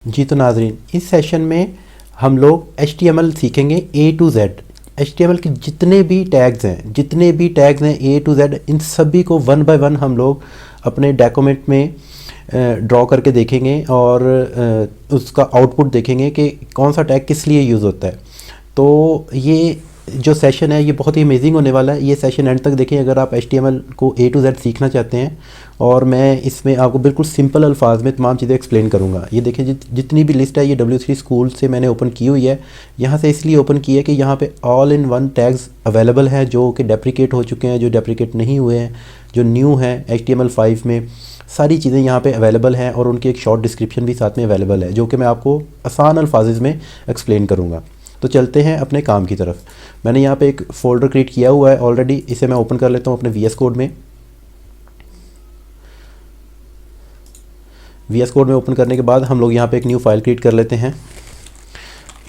जी तो नाजरीन, इस सेशन में हम लोग HTML सीखेंगे A to Z। HTML के जितने भी टैग्स हैं A to Z, इन सभी को वन बाय वन हम लोग अपने डॉक्यूमेंट में ड्रॉ करके देखेंगे और उसका आउटपुट देखेंगे कि कौन सा टैग किस लिए यूज़ होता है। तो ये जो सेशन है ये बहुत ही अमेजिंग होने वाला है। ये सेशन एंड तक देखें अगर आप HTML को A to Z सीखना चाहते हैं, और मैं इसमें आपको बिल्कुल सिंपल अल्फाज में तमाम चीज़ें एक्सप्लेन करूँगा। ये देखिए जितनी भी लिस्ट है ये W3 स्कूल से मैंने ओपन की हुई है। यहाँ से इसलिए ओपन की है कि यहाँ पे all in one tags available हैं जो कि डेप्रिकेट हो चुके हैं, जो डेप्रिकेट नहीं हुए हैं, जो न्यू हैं HTML5 में। सारी चीज़ें यहाँ पे अवेलेबल हैं और उनकी एक शॉर्ट डिस्क्रिप्शन भी साथ में अवेलेबल है जो कि मैं आपको आसान अल्फाज में एक्सप्लेन करूँगा। तो चलते हैं अपने काम की तरफ। मैंने यहाँ पे एक फ़ोल्डर क्रिएट किया हुआ है ऑलरेडी, इसे मैं ओपन कर लेता हूँ अपने VS कोड में। VS कोड में ओपन करने के बाद हम लोग यहाँ पे एक न्यू फाइल क्रिएट कर लेते हैं,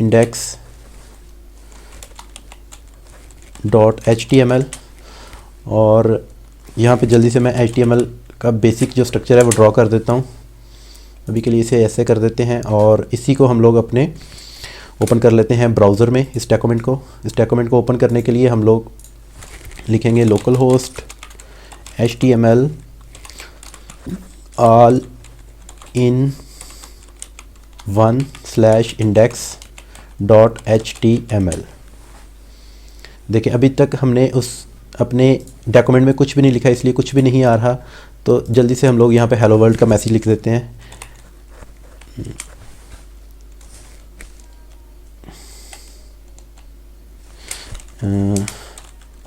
index.html। और यहाँ पे जल्दी से मैं HTML का बेसिक जो स्ट्रक्चर है वो ड्रॉ कर देता हूँ। अभी के लिए इसे ऐसे कर देते हैं और इसी को हम लोग अपने ओपन कर लेते हैं ब्राउज़र में। इस डॉक्यूमेंट को ओपन करने के लिए हम लोग लिखेंगे local host HTML all in one/index.html। देखिए अभी तक हमने उस अपने डॉक्यूमेंट में कुछ भी नहीं लिखा, इसलिए कुछ भी नहीं आ रहा। तो जल्दी से हम लोग यहाँ पे हेलो वर्ल्ड का मैसेज लिख देते हैं।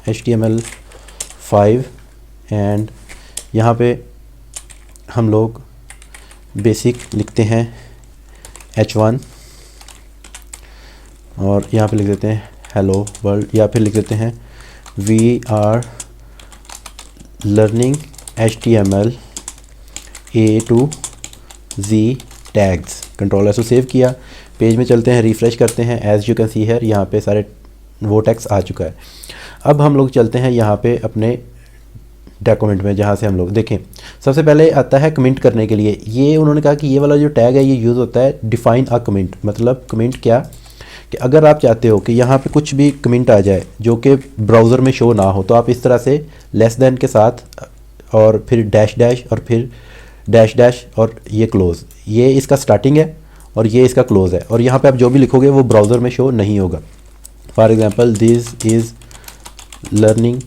HTML5 एंड यहाँ पे हम लोग बेसिक लिखते हैं H1 और यहाँ पे लिख देते हैं हेलो वर्ल्ड, या फिर लिख देते हैं we are learning HTML A to Z tags. Control S save किया, पेज में चलते हैं, रिफ़्रेश करते हैं। As you can see here यहाँ पे सारे वो टैग्स आ चुका है। अब हम लोग चलते हैं यहाँ पे अपने डॉक्यूमेंट में, जहाँ से हम लोग देखें सबसे पहले आता है कमेंट करने के लिए। ये उन्होंने कहा कि ये वाला जो टैग है ये यूज़ होता है डिफ़ाइन अ कमेंट। मतलब कमेंट क्या कि अगर आप चाहते हो कि यहाँ पे कुछ भी कमेंट आ जाए जो कि ब्राउज़र में शो ना हो, तो आप इस तरह से लेस देन के साथ और फिर डैश डैश और फिर डैश डैश और ये क्लोज़, ये इसका स्टार्टिंग है और ये इसका क्लोज़ है। और यहाँ पे आप जो भी लिखोगे वो ब्राउज़र में शो नहीं होगा। For example this is learning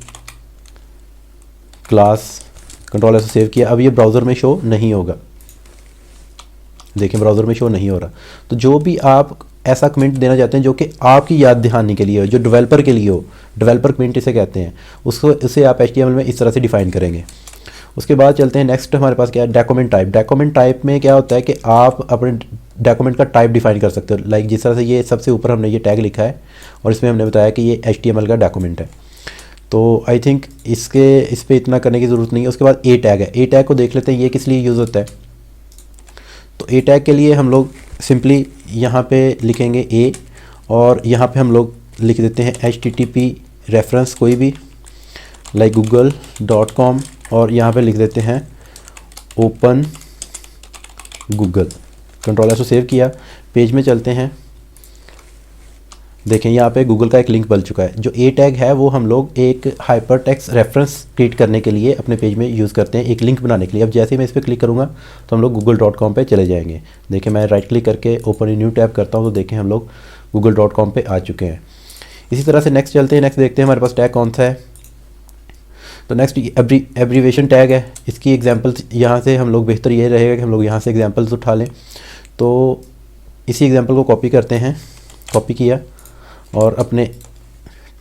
class, control S save किया। अब ये ब्राउज़र में शो नहीं होगा, देखें ब्राउज़र में शो नहीं हो रहा। तो जो भी आप ऐसा कमेंट देना चाहते हैं जो कि आपकी याद दहानी के लिए हो, जो डेवलपर के लिए हो, डेवलपर कमेंट इसे कहते हैं, उसको इसे आप HTML में इस तरह से डिफ़ाइन करेंगे। उसके बाद चलते हैं नेक्स्ट, हमारे पास क्या है डॉक्यूमेंट टाइप। डॉक्यूमेंट टाइप में क्या होता है कि आप अपने डॉक्यूमेंट का टाइप डिफ़ाइन कर सकते हो। लाइक जिस तरह से ये सबसे ऊपर हमने ये टैग लिखा है और इसमें हमने बताया कि ये HTML का डॉक्यूमेंट है। तो आई थिंक इस पर इतना करने की ज़रूरत नहीं है। उसके बाद A टैग है। A टैग को देख लेते हैं ये किस लिए यूज़ होता है। तो A टैग के लिए हम लोग सिंपली यहाँ पे लिखेंगे A और यहाँ पे हम लोग लिख देते हैं HTTP रेफरेंस कोई भी, लाइक google.com, और यहाँ पे लिख देते हैं open Google. Control S save किया, पेज में चलते हैं। देखें यहाँ पे गूगल का एक लिंक बन चुका है। जो A टैग है वो हम लोग एक हाइपर टेक्स्ट रेफरेंस क्रिएट करने के लिए अपने पेज में यूज़ करते हैं, एक लिंक बनाने के लिए। अब जैसे ही मैं इस पर क्लिक करूँगा तो हम लोग google.com पे चले जाएंगे। देखें मैं राइट क्लिक करके ओपन न्यू टैब करता हूँ तो देखें हम लोग google.com पे आ चुके हैं। इसी तरह से नेक्स्ट चलते हैं। नेक्स्ट देखते हैं हमारे पास टैग कौन सा है। तो नेक्स्ट एब्रीवेशन टैग है। इसकी एग्जांपल्स यहाँ से हम लोग, बेहतर ये रहेगा कि हम लोग यहाँ से एग्जांपल्स उठा लें। तो इसी एग्जांपल को कॉपी करते हैं, कॉपी किया और अपने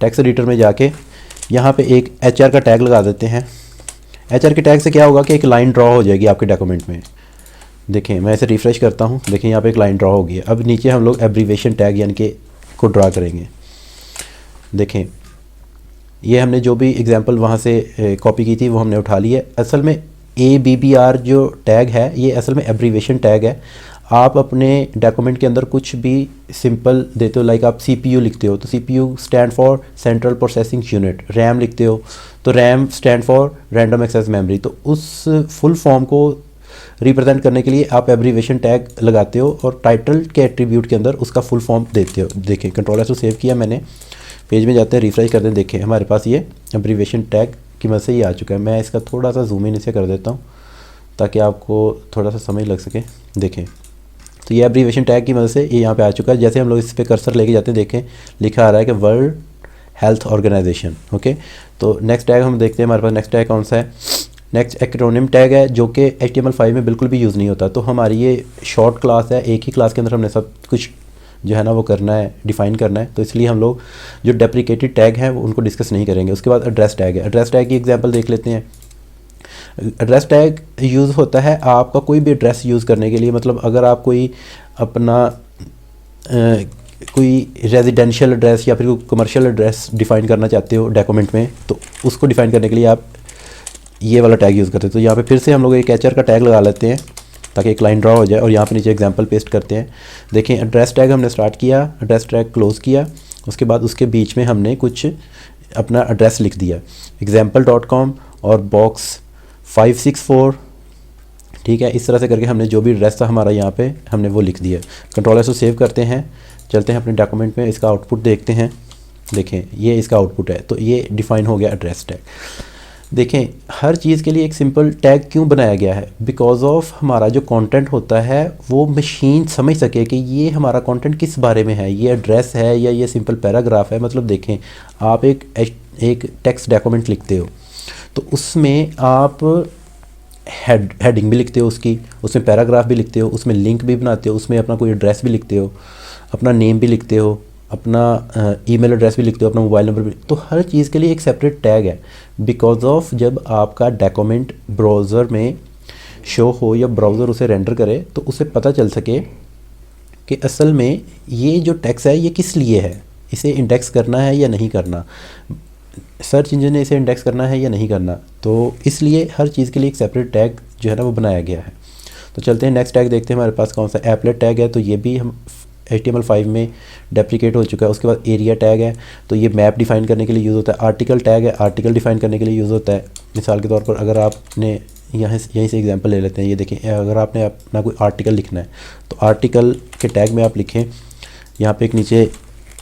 टेक्स्ट एडिटर में जाके यहाँ पे एक HR का टैग लगा देते हैं। HR के टैग से क्या होगा कि एक लाइन ड्रॉ हो जाएगी आपके डॉक्यूमेंट में। देखें मैं इसे रिफ़्रेश करता हूँ, देखें यहाँ पे एक लाइन ड्रॉ हो गई है। अब नीचे हम लोग एब्रीवेशन टैग यानी कि को ड्रा करेंगे। देखें ये हमने जो भी एग्जांपल वहाँ से कॉपी की थी वो हमने उठा ली है। असल में ABBR जो टैग है ये असल में एब्रीवेशन टैग है। आप अपने डॉक्यूमेंट के अंदर कुछ भी सिंपल देते हो, लाइक आप CPU लिखते हो तो CPU stand for central processing unit, RAM लिखते हो तो RAM stand for random access memory. तो उस फुल फॉर्म को रिप्रेजेंट करने के लिए आप एब्रीवेशन टैग लगाते हो और टाइटल के एट्रीब्यूट के अंदर उसका फुल फॉर्म देते हो। देखें कंट्रोल एस सेव किया मैंने, पेज में जाते हैं रिफ्रेश करते हैं, देखें हमारे पास ये एब्रीवेशन टैग की मदद से ये आ चुका है। मैं इसका थोड़ा सा जूम इन इसे कर देता हूँ ताकि आपको थोड़ा सा समझ लग सके। देखें तो ये एब्रीवेशन टैग की मदद से ये यहाँ पे आ चुका है। जैसे हम लोग इस पर कर्सर लेके जाते हैं, देखें लिखा आ रहा है कि वर्ल्ड हेल्थ ऑर्गेनाइजेशन। ओके, तो नेक्स्ट टैग हम देखते हैं हमारे पास नेक्स्ट टैग कौन सा है। नेक्स्ट एक्रोनिम टैग है जो कि HTML5 में बिल्कुल भी यूज़ नहीं होता। तो हमारी ये शॉर्ट क्लास है, एक ही क्लास के अंदर हमने सब कुछ जो है ना वो करना है, डिफ़ाइन करना है। तो इसलिए हम लोग जो डेप्रिकेटेड टैग हैं वो उनको डिस्कस नहीं करेंगे। उसके बाद एड्रेस टैग है। एड्रेस टैग की एग्जांपल देख लेते हैं। एड्रेस टैग यूज़ होता है आपका कोई भी एड्रेस यूज़ करने के लिए, मतलब अगर आप कोई अपना कोई रेजिडेंशियल एड्रेस या फिर कोई कमर्शियल एड्रेस डिफ़ाइन करना चाहते हो डॉक्यूमेंट में, तो उसको डिफ़ाइन करने के लिए आप ये वाला टैग यूज़ करते हैं। तो यहाँ पे फिर से हम लोग एक एचआर का टैग लगा लेते हैं ताकि एक लाइन ड्रा हो जाए और यहाँ पे नीचे एग्जांपल पेस्ट करते हैं। देखें एड्रेस टैग हमने स्टार्ट किया, एड्रेस टैग क्लोज़ किया, उसके बाद उसके बीच में हमने कुछ अपना एड्रेस लिख दिया example.com और बॉक्स 564। ठीक है, इस तरह से करके हमने जो भी एड्रेस था हमारा यहाँ पे हमने वो लिख दिया। कंट्रोल एस को सेव करते हैं, चलते हैं अपने डॉक्यूमेंट में, इसका आउटपुट देखते हैं। देखें ये इसका आउटपुट है। तो ये डिफ़ाइन हो गया एड्रेस टैग। देखें हर चीज़ के लिए एक सिंपल टैग क्यों बनाया गया है, बिकॉज ऑफ हमारा जो कंटेंट होता है वो मशीन समझ सके कि ये हमारा कंटेंट किस बारे में है, ये एड्रेस है या ये सिंपल पैराग्राफ है। मतलब देखें आप एक टेक्स्ट डॉक्यूमेंट लिखते हो तो उसमें आप हेडिंग भी लिखते हो उसमें पैराग्राफ भी लिखते हो, उसमें लिंक भी बनाते हो, उसमें अपना कोई एड्रेस भी लिखते हो, अपना नेम भी लिखते हो, अपना ईमेल एड्रेस भी लिखते हो, अपना मोबाइल नंबर भी। तो हर चीज़ के लिए एक सेपरेट टैग है, बिकॉज ऑफ जब आपका डॉक्यूमेंट ब्राउज़र में शो हो या ब्राउज़र उसे रेंडर करे तो उसे पता चल सके कि असल में ये जो टेक्स्ट है ये किस लिए है, इसे इंडेक्स करना है या नहीं करना, सर्च इंजन ने इसे इंडेक्स करना है या नहीं करना। तो इसलिए हर चीज़ के लिए एक सेपरेट टैग जो है ना वो बनाया गया है। तो चलते हैं नेक्स्ट टैग देखते हैं हमारे पास कौन सा एपलेट टैग है। तो ये भी हम HTML5 में डेप्रिकेट हो चुका है। उसके बाद एरिया टैग है, तो ये मैप डिफ़ाइन करने के लिए यूज़ होता है। आर्टिकल टैग है, आर्टिकल डिफ़ाइन करने के लिए यूज़ होता है। मिसाल के तौर पर अगर आपने यहीं से एग्जांपल ले लेते हैं, ये देखें अगर आपने अपना कोई आर्टिकल लिखना है तो आर्टिकल के टैग में आप लिखें, यहाँ पे एक नीचे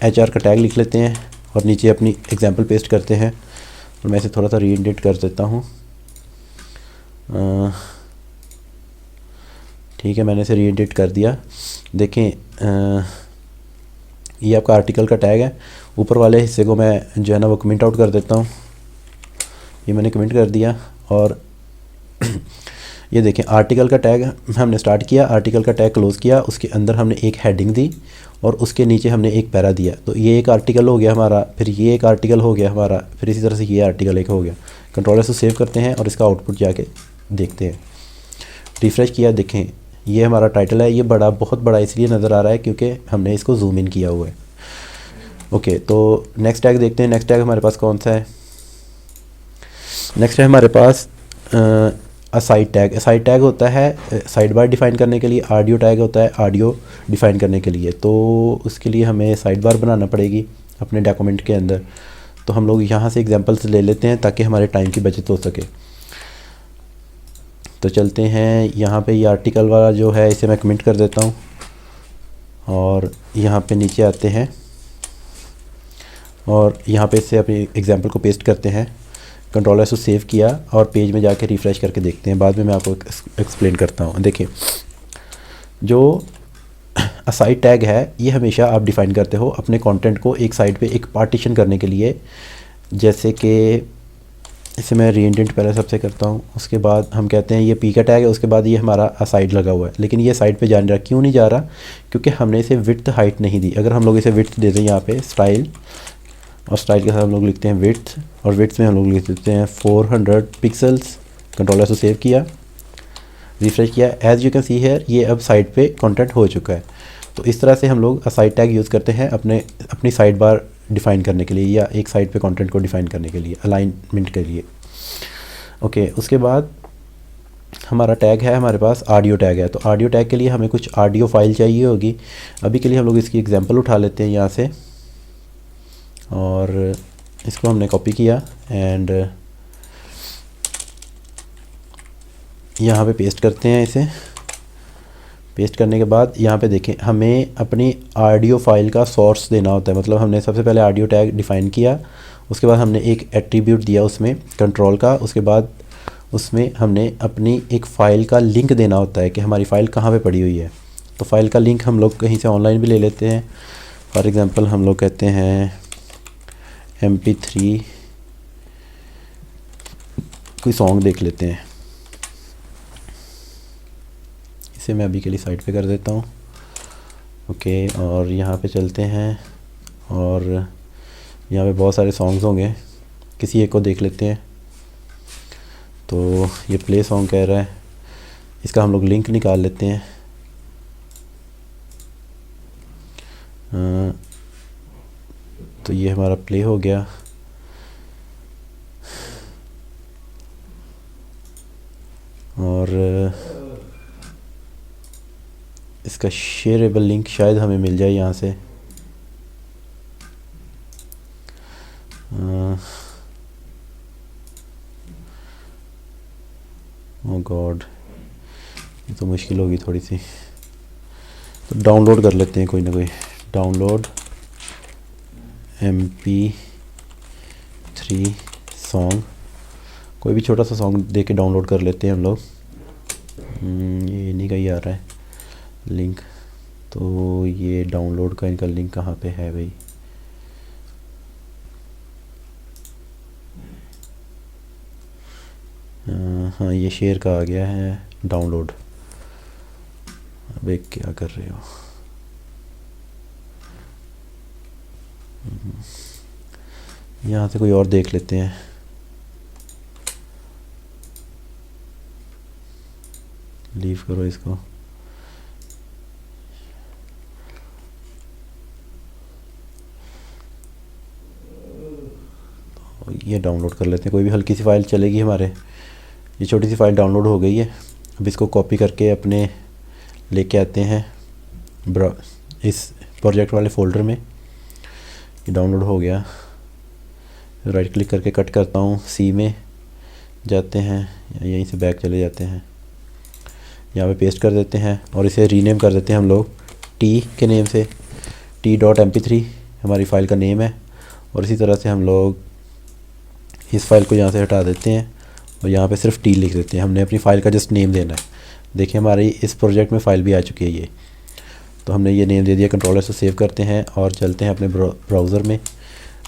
HR का टैग लिख लेते हैं और नीचे अपनी एग्जांपल पेस्ट करते हैं। और मैं इसे थोड़ा सा रीएडिट कर देता हूँ। ठीक है, मैंने इसे रीएडिट कर दिया। देखें ये आपका आर्टिकल का टैग है। ऊपर वाले हिस्से को मैं जो है ना वो कमेंट आउट कर देता हूँ। ये मैंने कमेंट कर दिया और ये देखें आर्टिकल का टैग हमने स्टार्ट किया, आर्टिकल का टैग क्लोज़ किया, उसके अंदर हमने एक हेडिंग दी और उसके नीचे हमने एक पैरा दिया। तो ये एक आर्टिकल हो गया हमारा, फिर ये एक आर्टिकल हो गया हमारा, फिर इसी तरह से ये आर्टिकल एक हो गया। कंट्रोल से सेव करते हैं और इसका आउटपुट जाके देखते हैं। रिफ़्रेश किया, देखें ये हमारा टाइटल है। ये बहुत बड़ा इसलिए नज़र आ रहा है क्योंकि हमने इसको जूम इन किया हुआ है। ओके, तो नेक्स्ट टैग देखते हैं। नेक्स्ट टैग हमारे पास कौन सा है। नेक्स्ट है हमारे पास साइड टैग। साइड टैग होता है साइड बार डिफ़ाइन करने के लिए, ऑडियो टैग होता है ऑडियो डिफ़ाइन करने के लिए। तो उसके लिए हमें साइड बार बनाना पड़ेगी अपने डॉक्यूमेंट के अंदर। तो हम लोग यहाँ से एग्जांपल्स ले लेते हैं ताकि हमारे टाइम की बचत हो सके। तो चलते हैं यहाँ पे, ये आर्टिकल वाला जो है इसे मैं कमेंट कर देता हूँ और यहाँ पे नीचे आते हैं और यहाँ पे इससे अपनी एग्जांपल को पेस्ट करते हैं। कंट्रोल एस को सेव किया और पेज में जाके रिफ़्रेश करके देखते हैं, बाद में मैं आपको एक्सप्लेन करता हूँ। देखिए जो असाइड टैग है ये हमेशा आप डिफ़ाइन करते हो अपने कंटेंट को एक साइड पे एक पार्टीशन करने के लिए। जैसे कि इसे मैं रीइंडेंट पहले सबसे करता हूँ, उसके बाद हम कहते हैं ये पी का टैग है, उसके बाद ये हमारा असाइड लगा हुआ है, लेकिन ये साइड पे जा नहीं रहा। क्यों नहीं जा रहा? क्योंकि हमने इसे विड्थ हाइट नहीं दी। अगर हम लोग इसे विड्थ दे दें यहाँ पे स्टाइल, और स्टाइल के साथ हम लोग लिखते हैं विड्थ, और विड्थ में हम लोग लिख देते हैं 400 पिक्सल्स। कंट्रोल एस को सेव किया, रिफ्रेश किया। As you can see here ये अब साइड पे कंटेंट हो चुका है। तो इस तरह से हम लोग असाइड टैग यूज़ करते हैं अपनी साइड बार डिफ़ाइन करने के लिए या एक साइड पे कंटेंट को डिफ़ाइन करने के लिए, अलाइनमेंट के लिए। ओके, उसके बाद हमारा टैग है हमारे पास ऑडियो टैग है। तो ऑडियो टैग के लिए हमें कुछ ऑडियो फाइल चाहिए होगी। अभी के लिए हम लोग इसकी एग्जांपल उठा लेते हैं यहाँ से, और इसको हमने कॉपी किया एंड यहाँ पे पेस्ट करते हैं इसे। पेस्ट करने के बाद यहाँ पे देखें, हमें अपनी ऑडियो फाइल का सोर्स देना होता है। मतलब हमने सबसे पहले ऑडियो टैग डिफ़ाइन किया, उसके बाद हमने एक एट्रीब्यूट दिया उसमें कंट्रोल का, उसके बाद उसमें हमने अपनी एक फ़ाइल का लिंक देना होता है कि हमारी फ़ाइल कहाँ पे पड़ी हुई है। तो फ़ाइल का लिंक हम लोग कहीं से ऑनलाइन भी ले लेते हैं। फॉर एग्ज़ाम्पल हम लोग कहते हैं MP3 कोई सॉन्ग देख लेते हैं। इसे मैं अभी के लिए साइड पे कर देता हूँ। ओके, और यहाँ पे चलते हैं और यहाँ पे बहुत सारे सॉन्ग्स होंगे, किसी एक को देख लेते हैं। तो ये प्ले सॉन्ग कह रहा है, इसका हम लोग लिंक निकाल लेते हैं। तो ये हमारा प्ले हो गया। और इसका शेयरेबल लिंक शायद हमें मिल जाए यहाँ से। ओह गॉड, ये तो मुश्किल होगी थोड़ी सी। तो डाउनलोड कर लेते हैं कोई ना कोई। डाउनलोड MP3 सॉन्ग, कोई भी छोटा सा सॉन्ग दे के डाउनलोड कर लेते हैं हम लोग। ये नहीं कहीं आ रहा है लिंक। तो ये डाउनलोड का इनका लिंक कहाँ पे है भाई? हाँ, ये शेयर का आ गया है डाउनलोड। अब क्या कर रहे हो? यहाँ से कोई और देख लेते हैं। लीव करो इसको। तो ये डाउनलोड कर लेते हैं, कोई भी हल्की सी फाइल चलेगी हमारे। ये छोटी सी फाइल डाउनलोड हो गई है। अब इसको कॉपी करके अपने लेके आते हैं इस प्रोजेक्ट वाले फ़ोल्डर में। ये डाउनलोड हो गया। राइट क्लिक करके कट करता हूँ, सी में जाते हैं, यहीं से बैक चले जाते हैं, यहाँ पे पेस्ट कर देते हैं और इसे रीनेम कर देते हैं हम लोग टी के नेम से। t.mp3 हमारी फ़ाइल का नेम है। और इसी तरह से हम लोग इस फाइल को यहाँ से हटा देते हैं और यहाँ पे सिर्फ टी लिख देते हैं। हमने अपनी फ़ाइल का जस्ट नेम देना है। देखिए हमारी इस प्रोजेक्ट में फ़ाइल भी आ चुकी है ये। तो हमने ये नेम दे दिया। कंट्रोलर से सेव करते हैं और चलते हैं अपने ब्राउज़र में,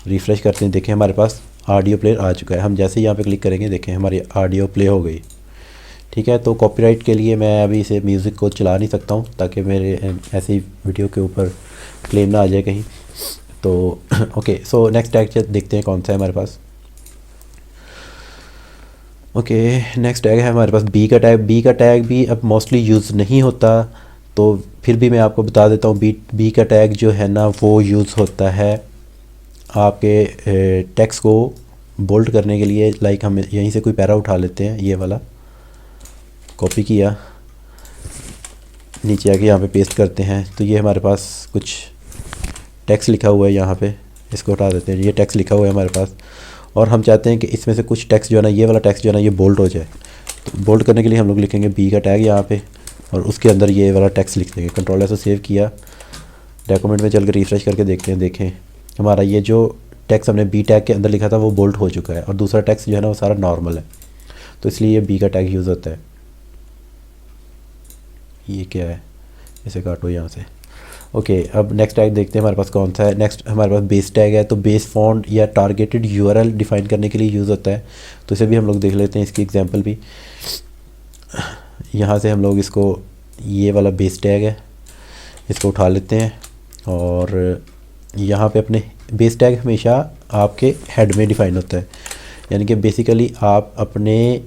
रिफ़्रेश करते हैं। देखें हमारे पास ऑडियो प्लेयर आ चुका है। हम जैसे ही यहाँ पे क्लिक करेंगे देखें हमारी ऑडियो प्ले हो गई। ठीक है, तो कॉपीराइट के लिए मैं अभी इसे म्यूज़िक को चला नहीं सकता हूँ ताकि मेरे ऐसी वीडियो के ऊपर क्लेम ना आ जाए कहीं। तो ओके, सो नेक्स्ट टैग देखते हैं कौन सा है हमारे पास। ओके, नेक्स्ट टैग है हमारे पास बी का टैग। बी का टैग भी अब मोस्टली यूज़ नहीं होता, तो फिर भी मैं आपको बता देता हूँ। बी का टैग जो है ना वो यूज़ होता है आपके टेक्स्ट को बोल्ड करने के लिए। लाइक हम यहीं से कोई पैरा उठा लेते हैं, ये वाला कॉपी किया, नीचे आके यहाँ पे पेस्ट करते हैं। तो ये हमारे पास कुछ टेक्स्ट लिखा हुआ है, यहाँ पे इसको हटा देते हैं। ये टेक्स्ट लिखा हुआ है हमारे पास और हम चाहते हैं कि इसमें से कुछ टेक्स्ट जो है ना, ये वाला टेक्स्ट जो है ना ये बोल्ड हो जाए। तो बोल्ड करने के लिए हम लोग लिखेंगे बी का टैग यहाँ पे और उसके अंदर ये वाला टेक्स्ट लिख देंगे। कंट्रोलर से सेव किया, डॉक्यूमेंट में चल कर रिफ्रेश करके देखते हैं। देखें हमारा ये जो टेक्स्ट हमने बी टैग के अंदर लिखा था वो बोल्ड हो चुका है और दूसरा टेक्स्ट जो है ना वो सारा नॉर्मल है। तो इसलिए ये बी का टैग यूज़ होता है। ये क्या है, इसे काटो यहाँ से। ओके, अब नेक्स्ट टैग देखते हैं हमारे पास कौन सा है। नेक्स्ट हमारे पास बेस टैग है। तो बेस फॉन्ट या टारगेटेड यूआरएल डिफाइन करने के लिए यूज़ होता है। तो इसे भी हम लोग देख लेते हैं, इसकी एग्जांपल भी। यहाँ से हम लोग इसको, ये वाला बेस टैग है, इसको उठा लेते हैं और यहाँ पे अपने बेस टैग हमेशा आपके हेड में डिफ़ाइन होता है। यानी कि बेसिकली आप अपने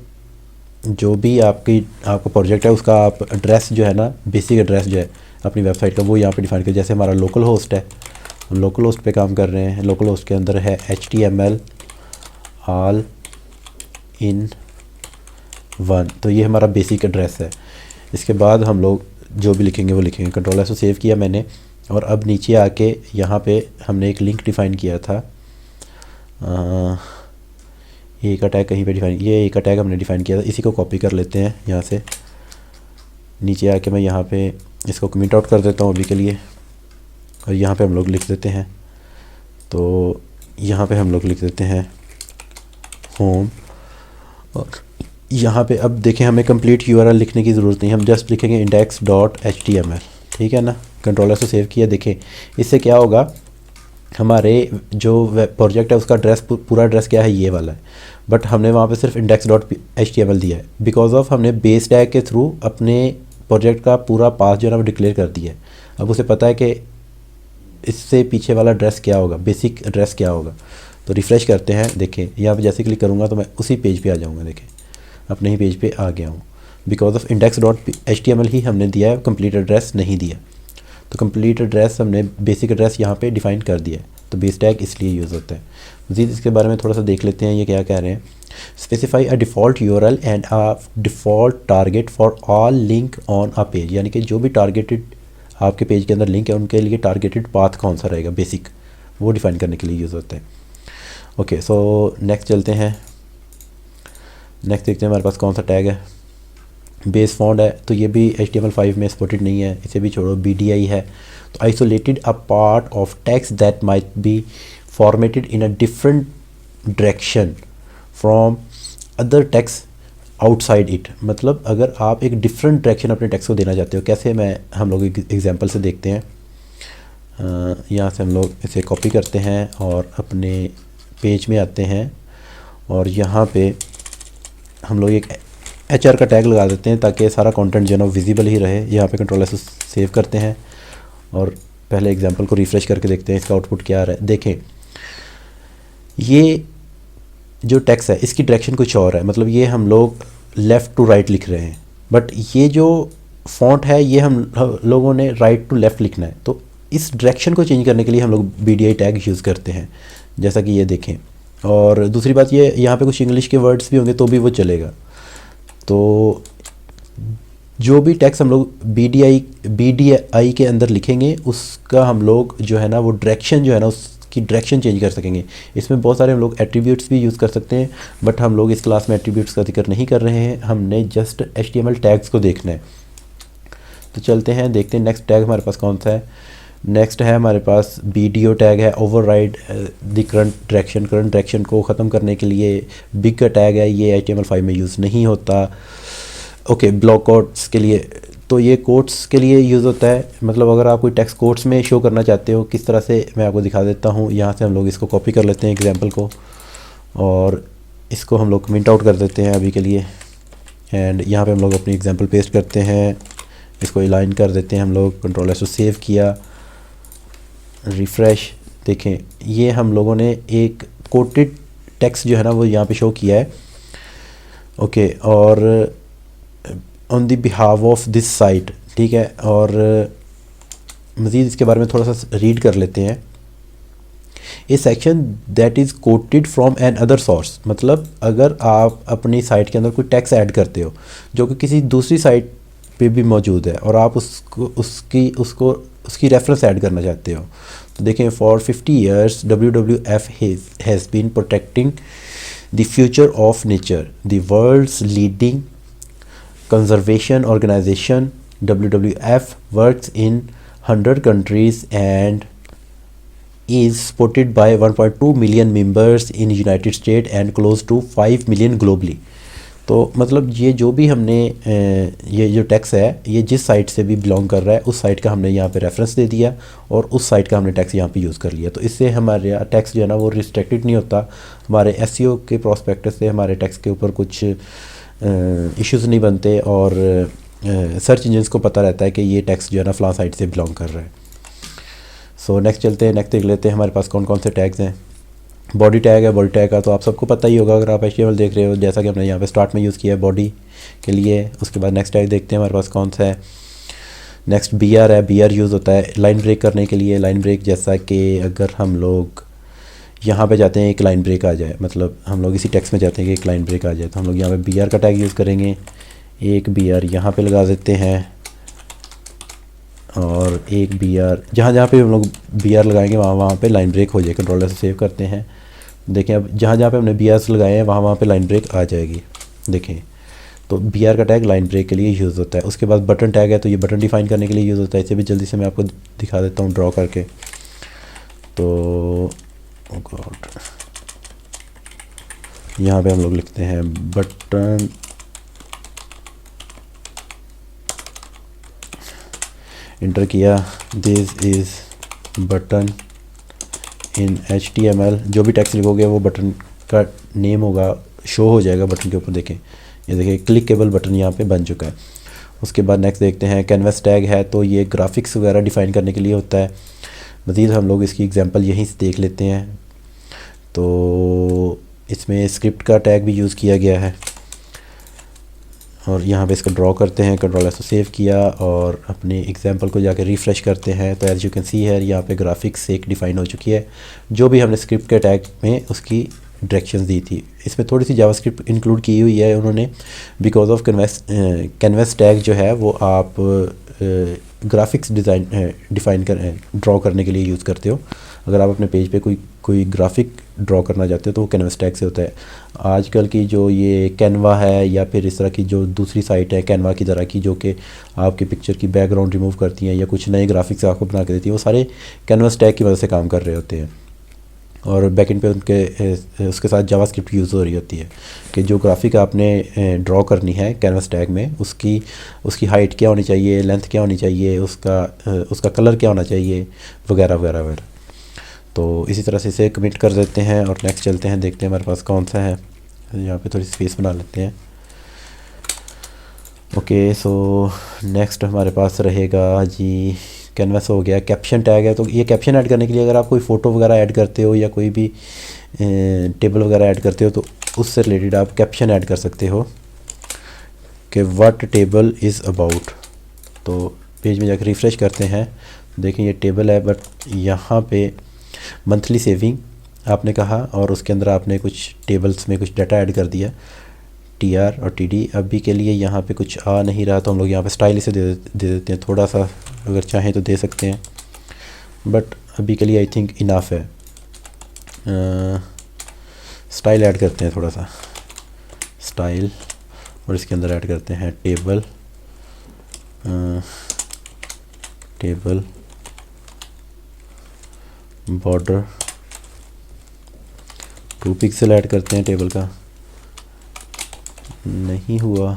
जो भी आपका प्रोजेक्ट है उसका आप एड्रेस जो है ना, बेसिक एड्रेस जो है अपनी वेबसाइट का, वो यहाँ पे डिफाइन कर। जैसे हमारा लोकल होस्ट है, हम लोकल होस्ट पे काम कर रहे हैं। लोकल होस्ट के अंदर है HTML ऑल इन वन। तो ये हमारा बेसिक एड्रेस है। इसके बाद हम लोग जो भी लिखेंगे वो लिखेंगे। कंट्रोलर से सेव किया मैंने और अब नीचे आके यहाँ पे हमने एक लिंक डिफ़ाइन किया था। ए का टैग कहीं पे डिफाइन, ये ए का टैग हमने डिफाइन किया था, इसी को कॉपी कर लेते हैं यहाँ से नीचे आके। मैं यहाँ पे इसको कमेंट आउट कर देता हूँ अभी के लिए, और यहाँ पे हम लोग लिख देते हैं, तो यहाँ पे हम लोग लिख देते हैं होम। और यहाँ पे अब देखें हमें कंप्लीट यूआरएल लिखने की ज़रूरत नहीं, हम जस्ट लिखेंगे index.html, ठीक है ना। कंट्रोलर से सेव किया। देखें इससे क्या होगा, हमारे जो प्रोजेक्ट है उसका एड्रेस, पूरा एड्रेस क्या है, ये वाला है, बट हमने वहाँ पे सिर्फ index.html दिया है, बिकॉज ऑफ हमने बेस टैग के थ्रू अपने प्रोजेक्ट का पूरा पाथ जो है ना वो डिक्लेयर कर दिया है। अब उसे पता है कि इससे पीछे वाला एड्रेस क्या होगा, बेसिक एड्रेस क्या होगा। तो रिफ़्रेश करते हैं, देखें यहाँ पे जैसे क्लिक करूँगा तो मैं उसी पेज पे आ जाऊँगा। देखें अपने ही पेज पे आ गया हूँ, बिकॉज ऑफ index.html ही हमने दिया है, कंप्लीट एड्रेस नहीं दिया। तो कंप्लीट एड्रेस हमने बेसिक एड्रेस यहाँ पे डिफ़ाइन कर दिया है, तो बेस टैग इसलिए यूज़ होता है। मज़ीद इसके बारे में थोड़ा सा देख लेते हैं, ये क्या कह रहे हैं। Specify a default URL and a default target for all link on a page, यानी कि जो भी टारगेटेड आपके पेज के अंदर लिंक है उनके लिए टारगेटेड पाथ कौन सा रहेगा, बेसिक, वो डिफ़ाइन करने के लिए यूज़ होता है। ओके, सो नेक्स्ट चलते हैं। नेक्स्ट देखते हैं हमारे पास कौन सा टैग है। बेस फॉन्ट है, तो ये भी HTML5 में सपोर्टेड नहीं है, इसे भी छोड़ो। BDI है, तो isolated a part of text that might be formatted in a different direction from other text outside it. मतलब अगर आप एक डिफरेंट डायरेक्शन अपने टेक्स्ट को देना चाहते हो, कैसे, मैं हम लोग एक एग्जांपल से देखते हैं। यहाँ से हम लोग इसे कॉपी करते हैं और अपने पेज में आते हैं, और यहाँ पे हम लोग एक HR का टैग लगा देते हैं ताकि सारा कंटेंट जो है ना विजिबल ही रहे। यहाँ पे कंट्रोल से सेव करते हैं और पहले एग्जांपल को रिफ़्रेश करके देखते हैं इसका आउटपुट क्या आ रहा है। देखें ये जो टेक्स्ट है इसकी डायरेक्शन कुछ और है, मतलब ये हम लोग लेफ़्ट टू राइट लिख रहे हैं, बट ये जो फॉन्ट है ये हम लोगों ने राइट टू लेफ़्ट लिखना है। तो इस डायरेक्शन को चेंज करने के लिए हम लोग BDI टैग यूज़ करते हैं, जैसा कि ये देखें। और दूसरी बात ये, यहाँ पे कुछ इंग्लिश के वर्ड्स भी होंगे तो भी वो चलेगा। तो जो भी टेक्स्ट हम लोग BDI के अंदर लिखेंगे उसका हम लोग जो है ना वो डायरेक्शन जो है ना उसकी डायरेक्शन चेंज कर सकेंगे। इसमें बहुत सारे हम लोग एट्रीब्यूट्स भी यूज़ कर सकते हैं, बट हम लोग इस क्लास में एट्रीब्यूट्स का जिक्र नहीं कर रहे हैं, हमने जस्ट HTML टैग्स को देखना है। तो चलते हैं, देखते हैं नेक्स्ट टैग हमारे पास कौन सा है। नेक्स्ट है हमारे पास BDO टैग है, ओवरराइड द करंट डायरेक्शन को ख़त्म करने के लिए। बिग का टैग है, ये HTML5 में यूज़ नहीं होता। ओके, ब्लॉक कोट्स के लिए, तो ये कोट्स के लिए यूज़ होता है, मतलब अगर आप कोई टेक्स्ट कोट्स में शो करना चाहते हो किस तरह से, मैं आपको दिखा देता हूँ। यहाँ से हम लोग इसको कॉपी कर लेते हैं एग्जाम्पल को, और इसको हम लोग कमेंट आउट कर देते हैं अभी के लिए, एंड यहाँ पे हम लोग अपनी एग्जाम्पल पेस्ट करते हैं, इसको अलाइन कर देते हैं हम लोग। कंट्रोल S सेव किया, रिफ़्रेश। देखें ये हम लोगों ने एक कोटेड टेक्स्ट जो है ना वो यहाँ पे शो किया है। ओके, और on the behalf of this site, ठीक है। और मज़ीद इसके बारे में थोड़ा सा रीड कर लेते हैं। A section that is quoted from another source, मतलब अगर आप अपनी साइट के अंदर कोई टेक्स्ट ऐड करते हो जो कि किसी दूसरी साइट पे भी मौजूद है और आप उसकी रेफरेंस ऐड करना चाहते हो, तो देखें for 50 years WWF has been protecting the future of nature, the world's leading conservation organization. WWF works in 100 countries and is supported by 1.2 million members in United States and close to 5 million globally. तो मतलब ये जो भी हमने ये जो text है ये जिस साइट से भी बिलोंग कर रहा है उस साइट का हमने यहाँ पे रेफरेंस दे दिया और उस साइट का हमने टेक्स्ट यहाँ पे यूज़ कर लिया। तो इससे हमारे टेक्स्ट जो है ना वो रिस्ट्रिक्टेड नहीं होता, हमारे SEO के प्रोस्पेक्ट से हमारे टेक्स्ट के ऊपर कुछ इश्यूज़ नहीं बनते, और सर्च इंजन्स को पता रहता है कि ये टेक्स्ट जो है ना फ़लाँ साइट से बिलोंग कर रहा है। सो नेक्स्ट चलते हैं, नेक्स्ट देख लेते हैं हमारे पास कौन कौन से टैग्स हैं। बॉडी टैग है, बॉडी टैग का तो आप सबको पता ही होगा अगर आप HTML देख रहे हो, जैसा कि हमने यहाँ पे स्टार्ट में यूज़ किया है बॉडी के लिए। उसके बाद नेक्स्ट टैग देखते हैं हमारे पास कौन सा है। नेक्स्ट BR है, BR यूज़ होता है लाइन ब्रेक करने के लिए। लाइन ब्रेक जैसा कि अगर हम लोग यहाँ पे जाते हैं एक लाइन ब्रेक आ जाए, मतलब हम लोग इसी टेक्स्ट में चाहते हैं कि एक लाइन ब्रेक आ जाए, तो हम लोग यहाँ पे BR का टैग यूज़ करेंगे। एक BR यहाँ पे लगा देते हैं और एक BR जहाँ जहाँ पे हम लोग BR लगाएंगे वहाँ पे लाइन ब्रेक हो जाए। कंट्रोल से सेव करते हैं, देखें अब जहाँ जहाँ पे हमने बी आर लगाए हैं वहाँ वहाँ पे लाइन ब्रेक आ जाएगी। देखें तो बी आर का टैग लाइन ब्रेक के लिए यूज़ होता है। उसके बाद बटन टैग है तो ये बटन डिफाइन करने के लिए यूज़ होता है। इसे भी जल्दी से मैं आपको दिखा देता हूँ ड्रॉ करके। तो गॉड यहाँ पे हम लोग लिखते हैं बटन इंटर किया, this is button in HTML। जो भी टेक्स्ट लिखोगे वो बटन का नेम होगा, शो हो जाएगा बटन के ऊपर। देखें ये देखिए क्लिकेबल बटन यहाँ पे बन चुका है। उसके बाद नेक्स्ट देखते हैं कैनवास टैग है तो ये ग्राफिक्स वगैरह डिफ़ाइन करने के लिए होता है। मज़ीद हम लोग इसकी एग्जांपल यहीं से देख लेते हैं। तो इसमें स्क्रिप्ट का टैग भी यूज़ किया गया है और यहाँ पे इसको ड्रॉ करते हैं, कंट्रोल एस सेव किया और अपने एग्जांपल को जाकर रिफ़्रेश करते हैं। तो एज यू कैन सी है यहाँ पे ग्राफिक्स एक डिफ़ाइन हो चुकी है जो भी हमने स्क्रिप्ट के टैग में उसकी डायरेक्शंस दी थी। इसमें थोड़ी सी जावास्क्रिप्ट इंक्लूड की हुई है उन्होंने बिकॉज ऑफ कैनवास टैग जो है वो आप ग्राफिक्स डिफ़ाइन कर ड्रॉ करने के लिए यूज़ करते हो। अगर आप अपने पेज पे कोई ग्राफिक ड्रॉ करना चाहते हो तो वो कैनवास टैग से होता है। आजकल की जो ये कैनवा है या फिर इस तरह की जो दूसरी साइट है कैनवा की तरह की जो कि आपकी पिक्चर की बैकग्राउंड रिमूव करती हैं या कुछ नए ग्राफिक्स आपको बना के देती हैं, वो सारे कैनवास टैग की मदद से काम कर रहे होते हैं। और बैकएंड पे उनके उसके साथ जावास्क्रिप्ट यूज़ हो रही होती है कि जो ग्राफिक आपने ड्रॉ करनी है कैनवास टैग में उसकी हाइट क्या होनी चाहिए, लेंथ क्या होनी चाहिए, उसका कलर क्या होना चाहिए, वगैरह वगैरह वगैरह। तो इसी तरह से इसे कमिट कर देते हैं और नेक्स्ट चलते हैं, देखते हैं हमारे पास कौन सा है। यहाँ पे थोड़ी स्पेस बना लेते हैं। ओके सो नेक्स्ट हमारे पास रहेगा जी कैनवास हो गया। कैप्शन टैग है तो ये कैप्शन ऐड करने के लिए अगर आप कोई फ़ोटो वगैरह ऐड करते हो या कोई भी टेबल वगैरह ऐड करते हो तो उससे रिलेटेड आप कैप्शन ऐड कर सकते हो कि व्हाट टेबल इज़ अबाउट। तो पेज में जाकर रिफ़्रेश करते हैं, देखें ये टेबल है बट यहाँ पे मंथली सेविंग आपने कहा और उसके अंदर आपने कुछ टेबल्स में कुछ डाटा ऐड कर दिया TR और TD। अभी के लिए यहाँ पे कुछ आ नहीं रहा तो हम लोग यहाँ पे स्टाइल इसे दे देते हैं। थोड़ा सा अगर चाहें तो दे सकते हैं बट अभी के लिए आई थिंक इनफ है। स्टाइल ऐड करते हैं, थोड़ा सा स्टाइल और इसके अंदर ऐड करते हैं table table border 2 pixel add करते हैं टेबल का। नहीं हुआ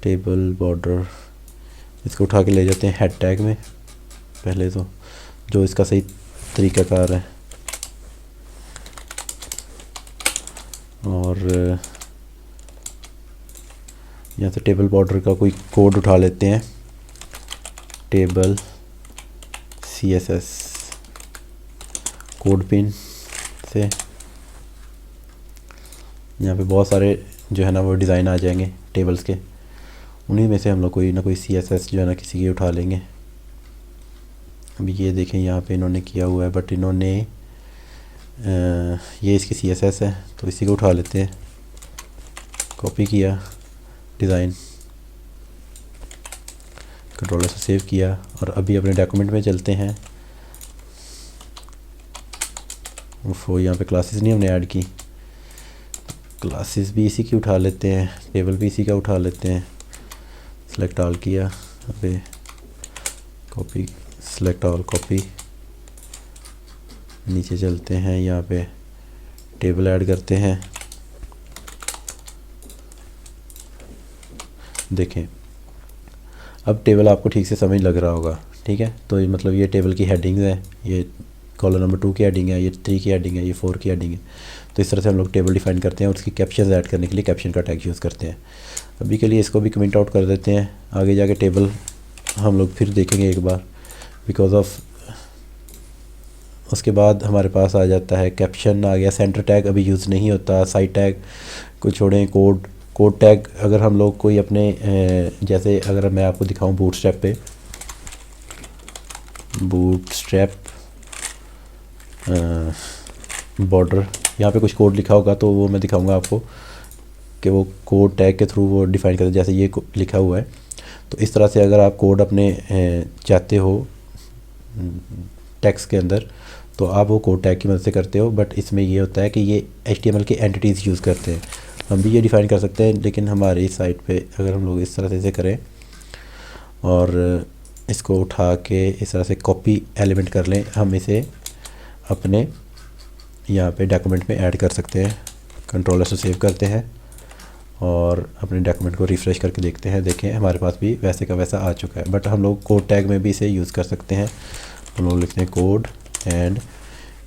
टेबल बॉर्डर, इसको उठा के ले जाते हैं हेड टैग में पहले तो जो इसका सही तरीक़ाकार है। और यहाँ से टेबल बॉर्डर का कोई कोड उठा लेते हैं, टेबल CSS कोड पिन से। यहाँ पे बहुत सारे जो है ना वो डिज़ाइन आ जाएंगे टेबल्स के, उन्हीं में से हम लोग कोई ना कोई CSS जो है ना किसी के उठा लेंगे। अभी ये देखें यहाँ पे इन्होंने किया हुआ है बट इन्होंने ये इसकी CSS है तो इसी को उठा लेते हैं। कॉपी किया डिज़ाइन, कंट्रोल से सेव किया और अभी अपने डॉक्यूमेंट में चलते हैं। वो यहाँ पे क्लासेस नहीं हमने ऐड की, क्लासेस भी इसी की उठा लेते हैं, टेबल भी इसी का उठा लेते हैं। सेलेक्ट ऑल किया, अबे कॉपी, सेलेक्ट ऑल कॉपी, नीचे चलते हैं, यहाँ पे टेबल ऐड करते हैं। देखें अब टेबल आपको ठीक से समझ लग रहा होगा, ठीक है। तो ये मतलब ये टेबल की हेडिंग्स हैं, ये कॉलम नंबर 2 की हेडिंग है, ये 3 की हेडिंग है, ये 4 की हेडिंग है। तो इस तरह से हम लोग टेबल डिफाइन करते हैं और उसकी कैप्शन ऐड करने के लिए कैप्शन का टैग यूज़ करते हैं। अभी के लिए इसको भी कमेंट आउट कर देते हैं, आगे जाके टेबल हम लोग फिर देखेंगे एक बार बिकॉज ऑफ। उसके बाद हमारे पास आ जाता है कैप्शन आ गया, सेंटर टैग अभी यूज़ नहीं होता, साइड टैग को छोड़ें, कोड टैग अगर हम लोग कोई अपने जैसे अगर मैं आपको दिखाऊं बूटस्ट्रैप पे, बूटस्ट्रैप बॉर्डर, यहाँ पे कुछ कोड लिखा होगा तो वो मैं दिखाऊंगा आपको कि वो कोड टैग के थ्रू वो डिफ़ाइन करते हैं। जैसे ये लिखा हुआ है तो इस तरह से अगर आप कोड अपने चाहते हो टेक्स्ट के अंदर, तो आप वो कोड टैग की मदद से करते हो। बट इसमें ये होता है कि ये HTML के एंटिटीज़ यूज़ करते हैं। हम भी ये डिफ़ाइन कर सकते हैं, लेकिन हमारी साइट पे अगर हम लोग इस तरह से इसे करें और इसको उठा के इस तरह से कॉपी एलिमेंट कर लें, हम इसे अपने यहाँ पे डॉक्यूमेंट में ऐड कर सकते हैं। कंट्रोल से सेव करते हैं और अपने डॉक्यूमेंट को रिफ़्रेश करके देखते हैं। देखें हमारे पास भी वैसे का वैसा आ चुका है। बट हम लोग कोड टैग में भी इसे यूज़ कर सकते हैं। हम लोग लिखते हैं कोड एंड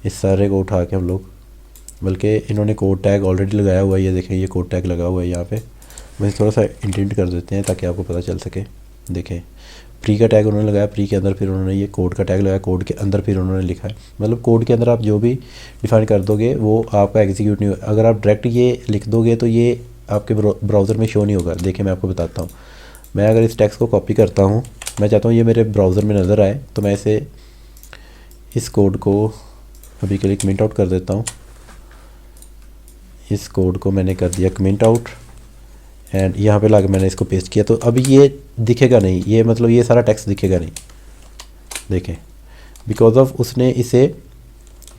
इस सारे को उठा के हम लोग, बल्कि इन्होंने कोड टैग ऑलरेडी लगाया हुआ है, ये देखें ये कोड टैग लगा हुआ है यहाँ पे। मैं थोड़ा सा इंटेंट कर देते हैं ताकि आपको पता चल सके। देखें प्री का टैग उन्होंने लगाया, प्री के अंदर फिर उन्होंने ये कोड का टैग लगाया, कोड के अंदर फिर उन्होंने लिखा है। मतलब कोड के अंदर आप जो भी डिफ़ाइन कर दोगे वो आपका एग्जीक्यूट नहीं होगा। अगर आप डायरेक्ट ये लिख दोगे तो ये आपके ब्राउज़र में शो नहीं होगा। देखिए मैं आपको बताता हूँ। मैं अगर इस टेक्स्ट को कॉपी करता हूँ, मैं चाहता हूँ ये मेरे ब्राउज़र में नज़र आए, तो मैं इसे इस कोड को अभी के लिए कमेंट आउट कर देता हूँ। इस कोड को मैंने कर दिया कमेंट आउट एंड यहाँ पे लाके मैंने इसको पेस्ट किया, तो अभी ये दिखेगा नहीं, ये मतलब ये सारा टेक्स्ट दिखेगा नहीं। देखें बिकॉज ऑफ उसने इसे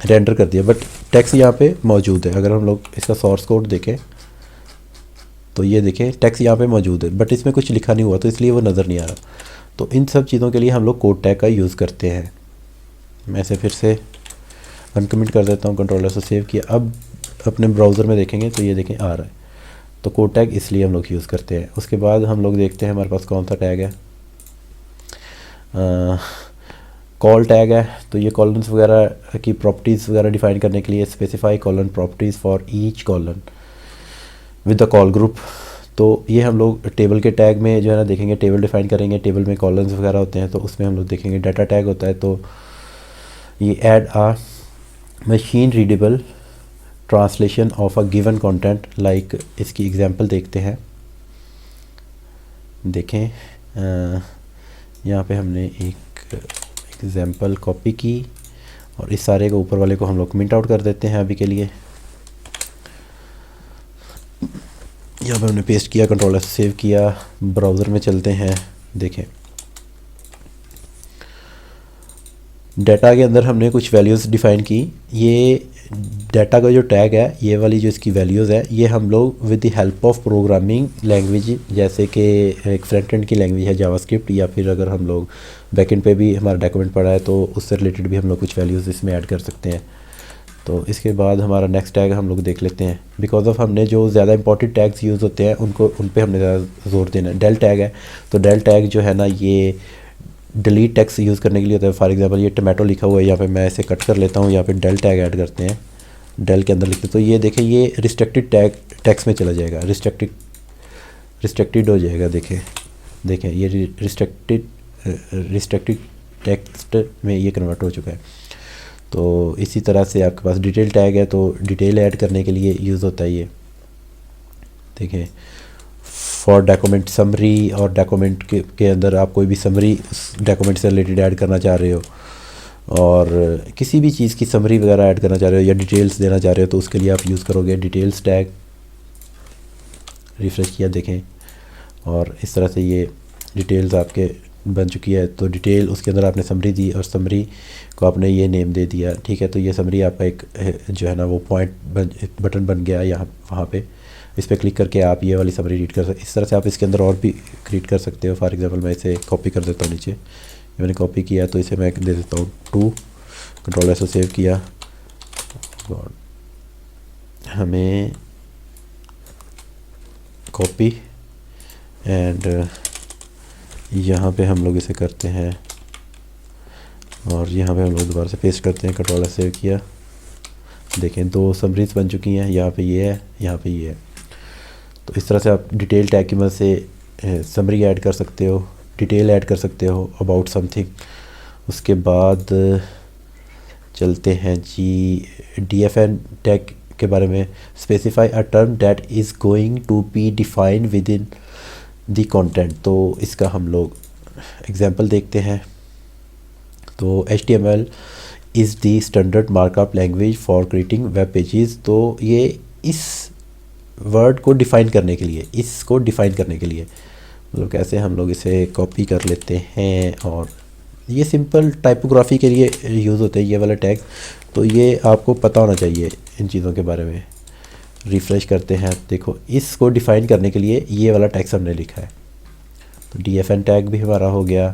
रेंडर कर दिया, बट टेक्स्ट यहाँ पे मौजूद है। अगर हम लोग इसका सोर्स कोड देखें तो ये देखें टेक्स्ट यहाँ पे मौजूद है, बट इसमें कुछ लिखा नहीं हुआ, तो इसलिए वो नज़र नहीं आ रहा। तो इन सब चीज़ों के लिए हम लोग कोड टैग का यूज़ करते हैं। मैं इसे फिर से अनकमेंट कर देता हूँ, कंट्रोलर से सेव किया। अब अपने ब्राउज़र में देखेंगे तो ये देखें आ रहा है। तो कोड टैग इसलिए हम लोग यूज़ करते हैं। उसके बाद हम लोग देखते हैं हमारे पास कौन सा टैग है। कॉल टैग है, तो ये कॉलन्स वगैरह की प्रॉपर्टीज़ वगैरह डिफ़ाइन करने के लिए specify colon properties for each colon with the call group. तो ये हम लोग टेबल के टैग में जो है ना देखेंगे, टेबल डिफ़ाइन करेंगे, टेबल में कॉलन्स वगैरह होते हैं, तो उसमें हम लोग देखेंगे डाटा टैग होता है। तो ये add a machine readable translation of a given content, like इसकी एग्जांपल देखते हैं। देखें यहाँ पे हमने एक एग्जांपल कॉपी की और इस सारे को ऊपर वाले को हम लोग कमेंट आउट कर देते हैं अभी के लिए। यहाँ पे हमने पेस्ट किया, कंट्रोलर से सेव किया, ब्राउज़र में चलते हैं। देखें डाटा के अंदर हमने कुछ वैल्यूज़ डिफ़ाइन की। ये डाटा का जो टैग है, ये वाली जो इसकी वैल्यूज़ है, ये हम लोग with the help of programming language, जैसे कि एक फ्रंट एंड की लैंग्वेज है जावास्क्रिप्ट, या फिर अगर हम लोग बैकएंड पे भी हमारा डॉक्यूमेंट पड़ा है तो उससे रिलेटेड भी हम लोग कुछ वैल्यूज़ इसमें ऐड कर सकते हैं। तो इसके बाद हमारा नेक्स्ट टैग हम लोग देख लेते हैं। बिकॉज ऑफ हमने जो ज़्यादा इंपॉर्टेंट टैग्स यूज़ होते हैं उन पे हमने ज़्यादा जोर देना है। डेल टैग है, तो डेल टैग जो है ना ये डिलीट टेक्स्ट यूज़ करने के लिए होता है। फॉर एग्जांपल ये टमाटो लिखा हुआ है, यहाँ पे मैं इसे कट कर लेता हूँ, यहाँ पे डेल टैग ऐड करते हैं, डेल के अंदर लिखते हैं, तो ये देखें ये रिस्ट्रिक्टेड टैग टेक्स्ट में चला जाएगा, रिस्ट्रिक्टेड हो जाएगा। देखें ये रिस्ट्रिक्टेड टेक्स्ट में ये कन्वर्ट हो चुका है। तो इसी तरह से आपके पास डिटेल टैग है, तो डिटेल ऐड करने के लिए यूज़ होता है ये। देखें फॉर डॉक्यूमेंट समरी, और डॉक्यूमेंट के अंदर आप कोई भी समरी डॉक्यूमेंट से रिलेटेड ऐड करना चाह रहे हो, और किसी भी चीज़ की समरी वगैरह ऐड करना चाह रहे हो या डिटेल्स देना चाह रहे हो, तो उसके लिए आप यूज़ करोगे डिटेल्स टैग। रिफ़्रेश किया देखें, और इस तरह से ये डिटेल्स आपके बन चुकी है। तो डिटेल उसके अंदर आपने समरी दी और समरी को आपने ये नेम दे दिया, ठीक है। तो ये समरी आपका एक जो है ना वो बटन बन गया यहाँ वहाँ पे। इस पर क्लिक करके आप ये वाली समरी रीड कर सकते। इस तरह से आप इसके अंदर और भी क्रिएट कर सकते हो। फॉर एग्जांपल मैं इसे कॉपी कर देता हूँ नीचे, मैंने कॉपी किया तो इसे मैं दे देता हूँ 2, कंट्रोल से सेव किया। हमें कॉपी एंड यहाँ पे हम लोग इसे करते हैं और यहाँ पे हम लोग दोबारा से पेस्ट करते हैं, कंट्रोल सेव किया। देखें 2 समरीज बन चुकी हैं, यहाँ पे ये है, यहाँ पे ये है। तो इस तरह से आप डिटेल टैग की मदद से समरी ऐड कर सकते हो, डिटेल ऐड कर सकते हो अबाउट समथिंग। उसके बाद चलते हैं जी DFN टैग के बारे में। Specify a term that is going to be defined within the content. तो इसका हम लोग एग्जांपल देखते हैं। तो HTML is the standard markup language for creating web pages. तो ये इस वर्ड को डिफ़ाइन करने के लिए, इसको डिफ़ाइन करने के लिए मतलब कैसे हम लोग इसे कॉपी कर लेते हैं और ये सिंपल टाइपोग्राफी के लिए यूज़ होते हैं ये वाला टैग, तो ये आपको पता होना चाहिए इन चीज़ों के बारे में। रिफ़्रेश करते हैं, देखो इसको डिफ़ाइन करने के लिए ये वाला टैग्स हमने लिखा है, तो DFN टैग भी हमारा हो गया।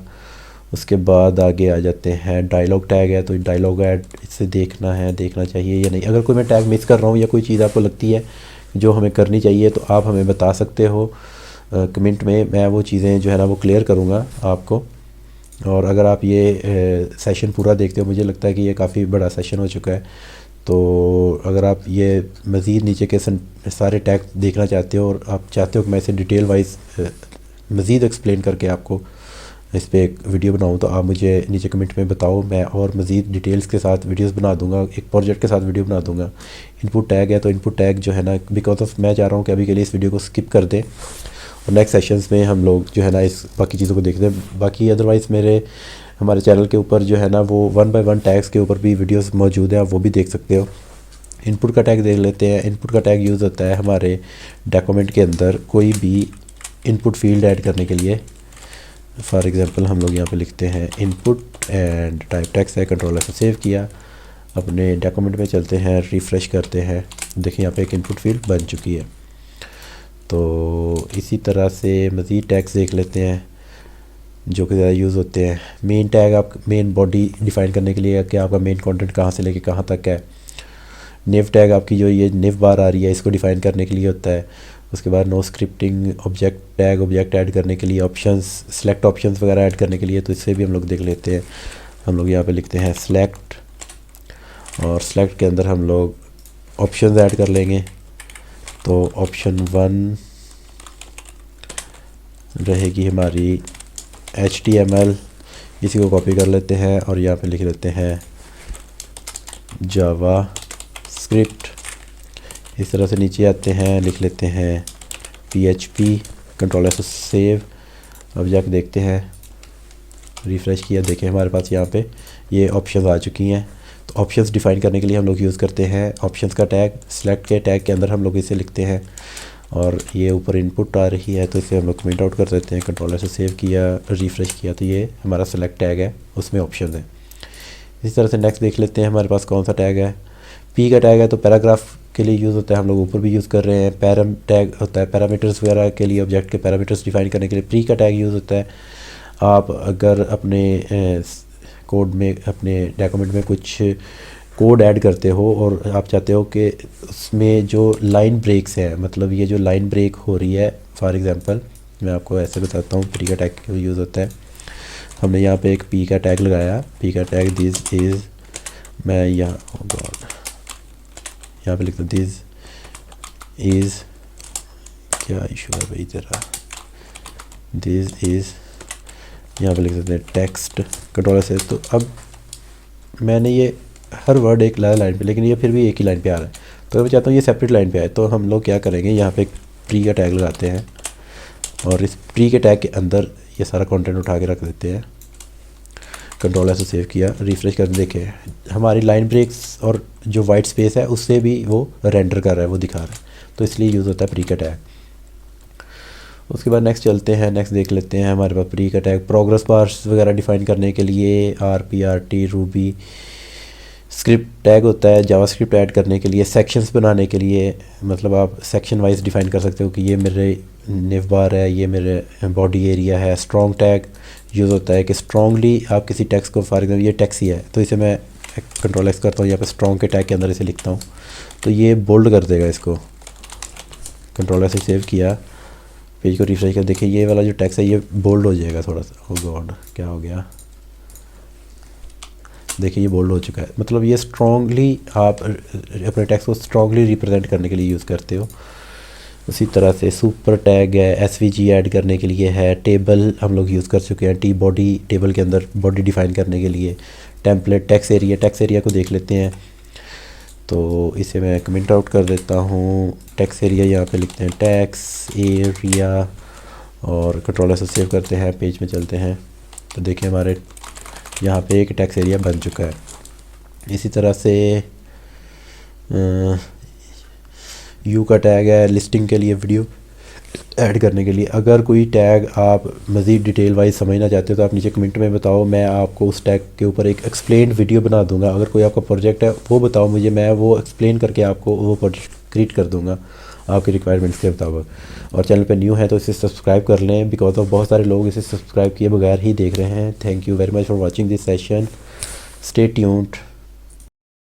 उसके बाद आगे आ जाते हैं डायलॉग टैग है, तो डायलॉग ऐड इससे देखना चाहिए या नहीं। अगर कोई मैं टैग मिस कर रहा हूँ या कोई चीज़ आपको लगती है जो हमें करनी चाहिए तो आप हमें बता सकते हो कमेंट में, मैं वो चीज़ें जो है ना वो क्लियर करूँगा आपको। और अगर आप ये सेशन पूरा देखते हो, मुझे लगता है कि ये काफ़ी बड़ा सेशन हो चुका है, तो अगर आप ये मज़ीद नीचे के सारे टैग देखना चाहते हो और आप चाहते हो कि मैं इसे डिटेल वाइज मज़ीद एक्सप्लेन करके आपको इस पर एक वीडियो बनाऊँ, तो आप मुझे नीचे कमेंट में बताओ, मैं और मज़ीद डिटेल्स के साथ वीडियोस बना दूंगा, एक प्रोजेक्ट के साथ वीडियो बना दूंगा। इनपुट टैग है, तो इनपुट टैग जो है ना, बिकॉज ऑफ मैं चाह रहा हूँ कि अभी के लिए इस वीडियो को स्किप कर दें और नेक्स्ट सेशंस में हम लोग जो है ना इस बाकी चीज़ों को देखते हैं। बाकी अदरवाइज़ हमारे चैनल के ऊपर जो है ना वो 1 बाय 1 टैग्स के ऊपर भी वीडियोस मौजूद हैं, आप वो भी देख सकते हो। इनपुट का टैग देख लेते हैं। इनपुट का टैग यूज़ होता है हमारे डॉक्यूमेंट के अंदर कोई भी इनपुट फील्ड ऐड करने के लिए। फॉर एग्ज़ाम्पल हम लोग यहाँ पे लिखते हैं इनपुट एंड टाइप टेक्स्ट है, कंट्रोल से सेव किया, अपने डॉक्यूमेंट में चलते हैं, रिफ़्रेश करते हैं, देखिए यहाँ पे एक इनपुट फील्ड बन चुकी है। तो इसी तरह से मज़ीद टैग्स देख लेते हैं जो कि ज़्यादा यूज़ होते हैं। मेन टैग आप मेन बॉडी डिफ़ाइन करने के लिए कि आपका मेन कंटेंट कहाँ से लेके कहाँ तक है। निव टैग आपकी जो ये निव बार आ रही है इसको डिफ़ाइन करने के लिए होता है। उसके बाद no scripting object tag, object add करने के लिए, ऑप्शंस सेलेक्ट ऑप्शंस वगैरह ऐड करने के लिए, तो इससे भी हम लोग देख लेते हैं। हम लोग यहाँ पे लिखते हैं सेलेक्ट और सेलेक्ट के अंदर हम लोग ऑप्शंस ऐड कर लेंगे। तो ऑप्शन 1 रहेगी हमारी HTML, इसी को कॉपी कर लेते हैं और यहाँ पे लिख लेते हैं जावा स्क्रिप्ट। इस तरह से नीचे आते हैं, लिख लेते हैं PHP, कंट्रोल से सेव। अब जाके देखते हैं, रिफ़्रेश किया, देखें हमारे पास यहाँ पे ये ऑप्शंस आ चुकी हैं। तो ऑप्शंस डिफ़ाइन करने के लिए हम लोग यूज़ करते हैं ऑप्शंस का टैग। सेलेक्ट के टैग के अंदर हम लोग इसे लिखते हैं और ये ऊपर इनपुट आ रही है तो इसे हम लोग कमेंट आउट कर देते हैं, कंट्रोल से सेव किया, रिफ़्रेश किया, तो ये हमारा सेलेक्ट टैग है, उसमें ऑप्शन है। इसी तरह से नेक्स्ट देख लेते हैं हमारे पास कौन सा टैग है। P का टैग है तो पैराग्राफ के लिए यूज़ होता है, हम लोग ऊपर भी यूज़ कर रहे हैं। पैराम टैग होता है पैरामीटर्स वगैरह के लिए, ऑब्जेक्ट के पैरामीटर्स डिफ़ाइन करने के लिए। प्री का टैग यूज़ होता है, आप अगर अपने कोड में अपने डॉक्यूमेंट में कुछ कोड ऐड करते हो और आप चाहते हो कि उसमें जो लाइन ब्रेक्स हैं, मतलब ये जो लाइन ब्रेक हो रही है, फॉर एग्ज़ाम्पल मैं आपको ऐसे बताता हूँ प्री का टैग यूज़ होता है। हमने यहाँ पे एक P का टैग लगाया, P का टैग दिस इज़, मैं यहाँ पे लिखता हूँ दिस इज़, क्या इशू है भाई तेरा, दिस इज़, यहाँ पे लिख सकते हैं टेक्स्ट, कंट्रोल से। तो अब मैंने ये हर वर्ड एक लाइन पे, लेकिन ये फिर भी एक ही लाइन पे आ रहा है, तो मैं चाहता हूँ ये सेपरेट लाइन पे आए। तो हम लोग क्या करेंगे, यहाँ पे एक प्री का टैग लगाते हैं और इस प्री के टैग के अंदर ये सारा कंटेंट उठा के रख देते हैं। कंट्रोल से सेव किया, रिफ़्रेश कर देखें हमारी लाइन ब्रेक्स और जो वाइट स्पेस है उससे भी वो रेंडर कर रहा है, वो दिखा रहा है, तो इसलिए यूज़ होता है प्री का टैग। उसके बाद नेक्स्ट चलते हैं, नेक्स्ट देख लेते हैं हमारे पास प्री का टैग प्रोग्रेस बार्स वगैरह डिफ़ाइन करने के लिए। RPRT रूबी स्क्रिप्ट टैग होता है जावास्क्रिप्ट ऐड करने के लिए, सेक्शंस बनाने के लिए, मतलब आप सेक्शन वाइज डिफ़ाइन कर सकते हो कि ये मेरे निव बार है, ये मेरे बॉडी एरिया है। स्ट्रॉन्ग टैग यूज़ होता है कि स्ट्रॉन्गली आप किसी टेक्स्ट को, फॉर एग्जाम्पल ये टेक्स्ट ही है तो इसे मैं कंट्रोल X करता हूँ, यहाँ पे स्ट्रॉन्ग के टैग के अंदर इसे लिखता हूँ तो ये बोल्ड कर देगा इसको। कंट्रोल से सेव किया, पेज को रिफ्रेश कर, देखिए ये वाला जो टेक्स्ट है ये बोल्ड हो जाएगा थोड़ा सा। ओ गॉड क्या हो गया, देखिए ये बोल्ड हो चुका है, मतलब ये स्ट्रॉन्गली आप अपने टेक्स्ट को स्ट्रॉन्गली रिप्रेजेंट करने के लिए यूज़ करते हो। उसी तरह से सुपर टैग है SVG ऐड करने के लिए है। टेबल हम लोग यूज़ कर चुके हैं, बॉडी टेबल के अंदर बॉडी डिफ़ाइन करने के लिए। टेम्पलेट टेक्स्ट एरिया को देख लेते हैं, तो इसे मैं कमेंट आउट कर देता हूँ। टेक्स्ट एरिया यहाँ पे लिखते हैं टेक्स्ट एरिया और कंट्रोल से सेव करते हैं, पेज में चलते हैं तो देखिए हमारे यहाँ पे एक टेक्स्ट एरिया बन चुका है। इसी तरह से U का टैग है लिस्टिंग के लिए वीडियो, ऐड करने के लिए। अगर कोई टैग आप मज़ीद डिटेल वाइज समझना चाहते हो तो आप नीचे कमेंट में बताओ, मैं आपको उस टैग के ऊपर एक एक्सप्लेन वीडियो बना दूंगा। अगर कोई आपका प्रोजेक्ट है वो बताओ मुझे, मैं वो एक्सप्लेन करके आपको वो प्रोजेक्ट क्रिएट कर दूंगा आपकी रिक्वायरमेंट्स के मुताबिक। और चैनल पे न्यू है तो इसे सब्सक्राइब कर लें, बिकॉज ऑफ बहुत सारे लोग इसे सब्सक्राइब किए बगैर ही देख रहे हैं। Thank you very much for watching this session, stay tuned.